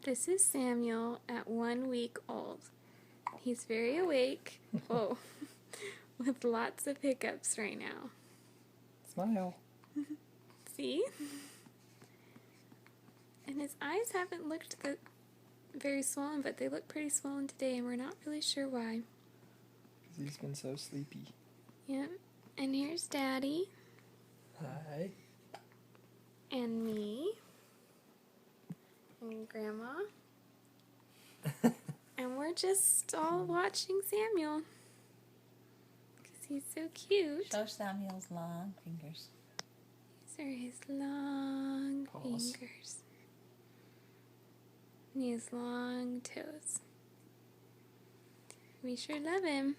This is Samuel at 1 week old. He's very awake. Whoa. With lots of hiccups right now. Smile. See? And his eyes haven't looked very swollen, but they look pretty swollen today, and we're not really sure why. Because he's been so sleepy. Yep. And here's Daddy. Hi. And me. And Grandma. And we're just all watching Samuel. Because he's so cute. Show Samuel's long fingers. These are his long Paws. fingers. And his long toes. We sure love him.